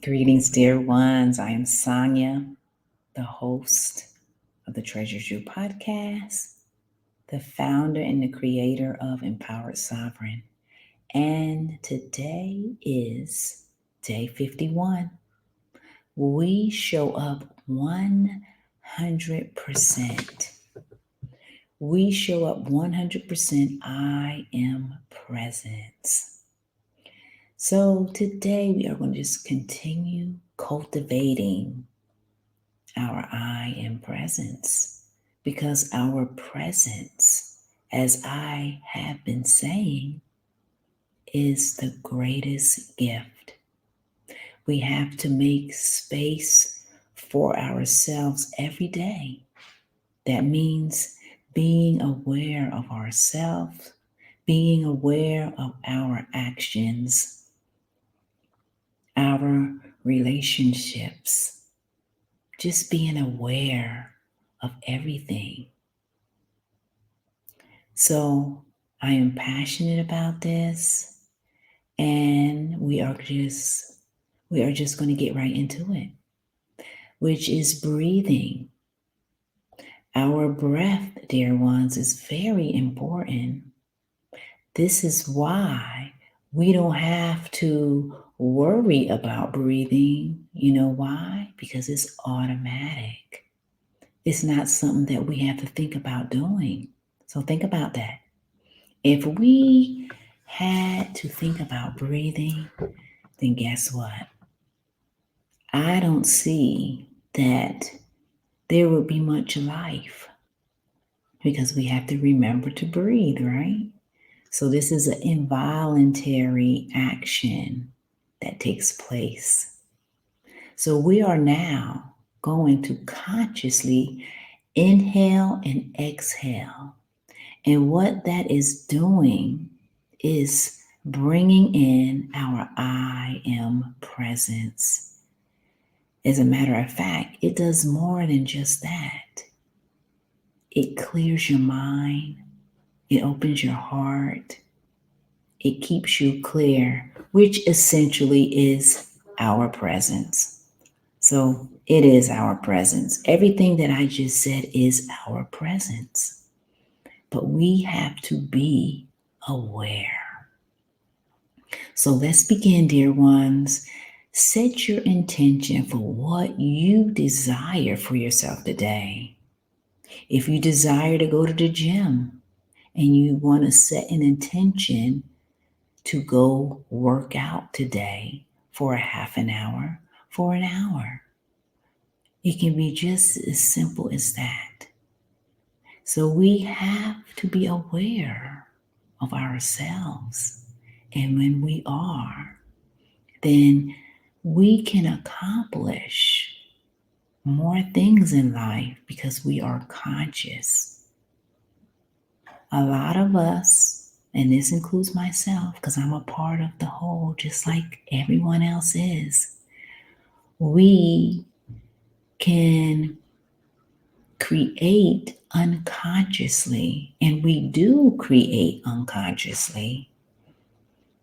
Greetings, dear ones. I am Sonia, the host of the Treasures You podcast, the founder and the creator of Empowered Sovereign. And today is day 51. We show up 100%. We show up 100%. I am presence. So today we are going to just continue cultivating our I am presence, because our presence, as I have been saying, is the greatest gift. We have to make space for ourselves every day. That means being aware of ourselves, being aware of our actions, our relationships, just being aware of everything. So I am passionate about this, and we are just going to get right into it, which is breathing. Our breath, dear ones, is very important. This is why we don't have to worry about breathing. You know why? Because it's automatic. It's not something that we have to think about doing. So think about that. If we had to think about breathing, then guess what? I don't see that there would be much life, because we have to remember to breathe, right? So this is an involuntary action that takes place. So we are now going to consciously inhale and exhale. And what that is doing is bringing in our I am presence. As a matter of fact, it does more than just that. It clears your mind. It opens your heart. It keeps you clear, which essentially is our presence. So it is our presence. Everything that I just said is our presence. But we have to be aware. So let's begin, dear ones. Set your intention for what you desire for yourself today. If you desire to go to the gym and you want to set an intention to go work out today for a half an hour, for an hour, it can be just as simple as that. So we have to be aware of ourselves. And when we are, then we can accomplish more things in life because we are conscious. A lot of us, and this includes myself because I'm a part of the whole, just like everyone else is, we can create unconsciously, and we do create unconsciously.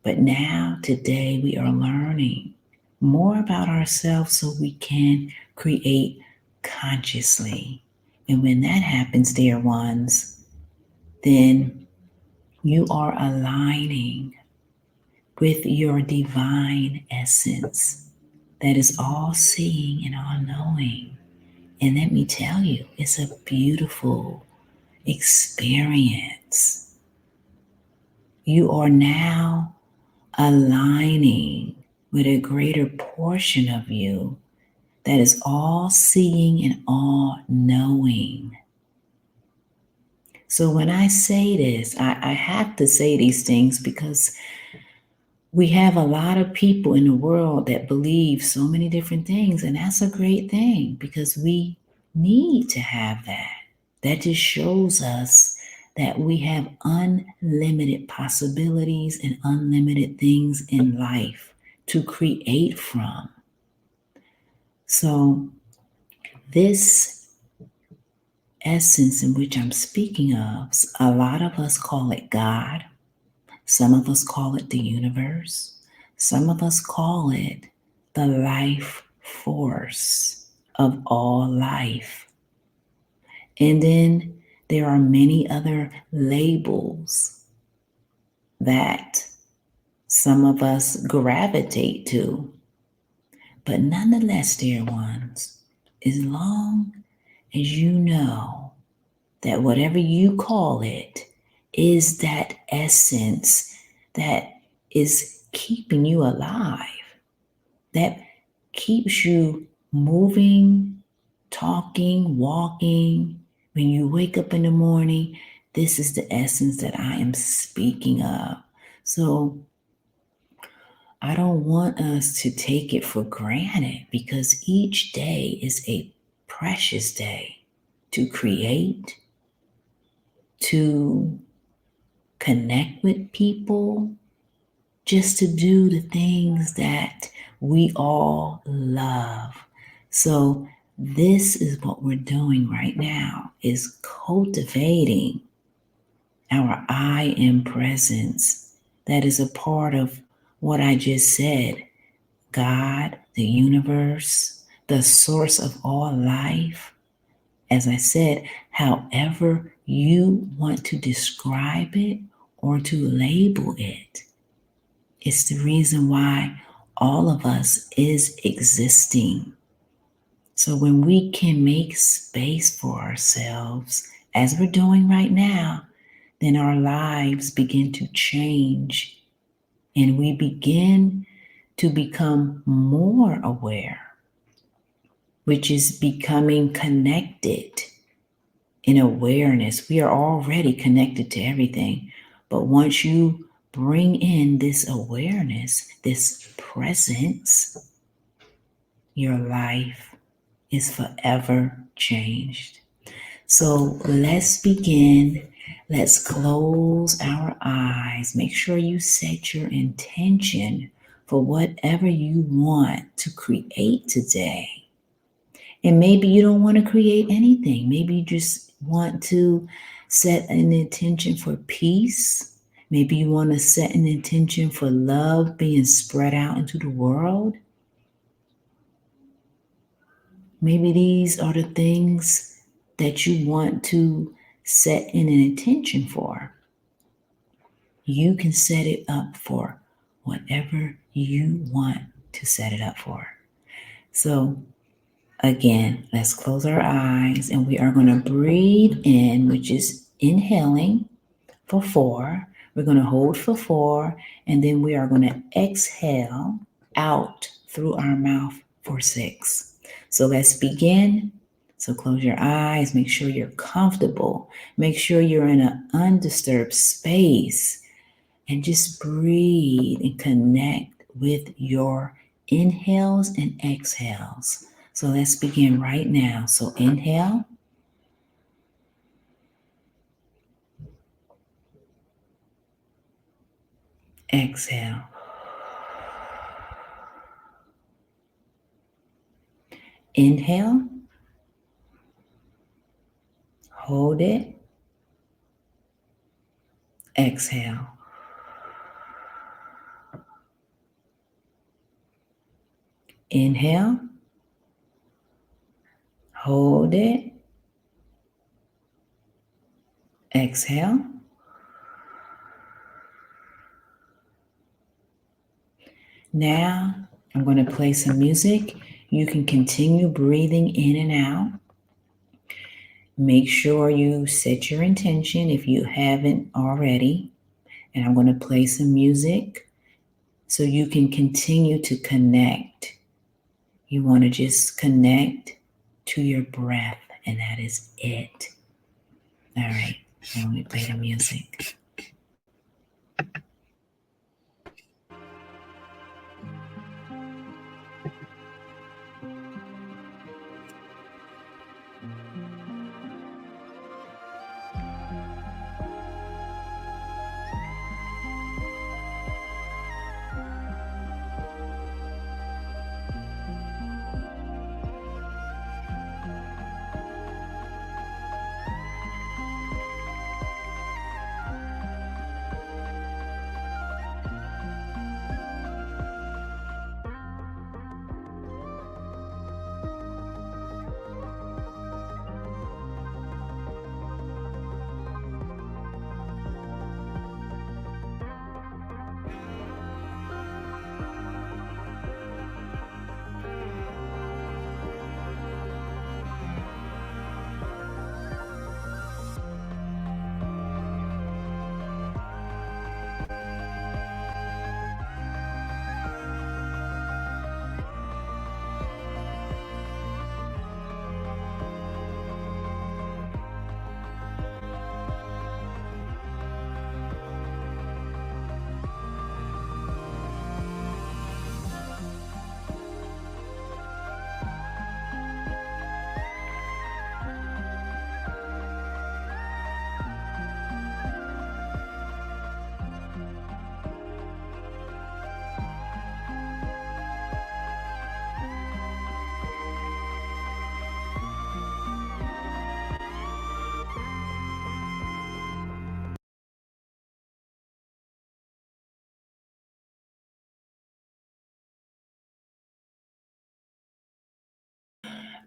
But now, today, we are learning more about ourselves so we can create consciously. And when that happens, dear ones, then you are aligning with your divine essence that is all seeing and all knowing. And let me tell you, it's a beautiful experience. You are now aligning with a greater portion of you that is all seeing and all knowing. So when I say this, I have to say these things because we have a lot of people in the world that believe so many different things, and that's a great thing because we need to have that. That just shows us that we have unlimited possibilities and unlimited things in life to create from. So this essence in which I'm speaking of, a lot of us call it God. Some of us call it the universe. Some of us call it the life force of all life. And then there are many other labels that some of us gravitate to. But nonetheless, dear ones, as long as you know that whatever you call it is that essence that is keeping you alive, that keeps you moving, talking, walking. When you wake up in the morning, this is the essence that I am speaking of. So I don't want us to take it for granted because each day is a precious day to create, to connect with people, just to do the things that we all love. So this is what we're doing right now, is cultivating our I am presence. That is a part of what I just said. God, the universe, the source of all life. As I said, however you want to describe it or to label it, it's the reason why all of us is existing. So when we can make space for ourselves, as we're doing right now, then our lives begin to change and we begin to become more aware, which is becoming connected in awareness. We are already connected to everything. But once you bring in this awareness, this presence, your life is forever changed. So let's begin. Let's close our eyes. Make sure you set your intention for whatever you want to create today. And maybe you don't want to create anything. Maybe you just want to set an intention for peace. Maybe you want to set an intention for love being spread out into the world. Maybe these are the things that you want to set in an intention for. You can set it up for whatever you want to set it up for. So again, let's close our eyes and we are going to breathe in, which is inhaling for 4. We're going to hold for 4, and then we are going to exhale out through our mouth for 6. So let's begin. So close your eyes, make sure you're comfortable, make sure you're in an undisturbed space, and just breathe and connect with your inhales and exhales. So let's begin right now. So inhale, exhale. Inhale, hold it, exhale. Inhale, hold it, exhale. Now I'm going to play some music. You can continue breathing in and out. Make sure you set your intention if you haven't already. And I'm going to play some music so you can continue to connect. You want to just connect to your breath, and that is it. All right, let me play the music.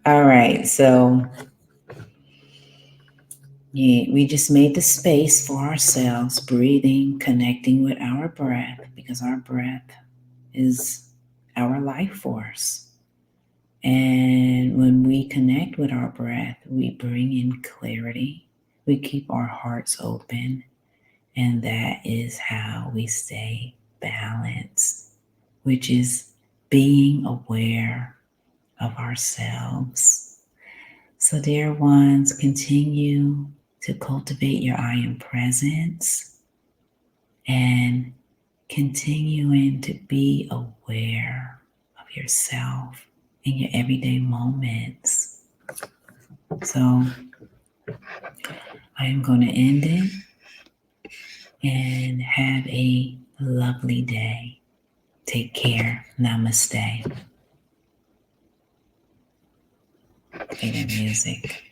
All right, so yeah, we just made the space for ourselves, breathing, connecting with our breath, because our breath is our life force. And when we connect with our breath, we bring in clarity, we keep our hearts open, and that is how we stay balanced, which is being aware of ourselves. So, dear ones, continue to cultivate your I am presence and continuing to be aware of yourself in your everyday moments. So, I am going to end it and have a lovely day. Take care. Namaste. Play that music.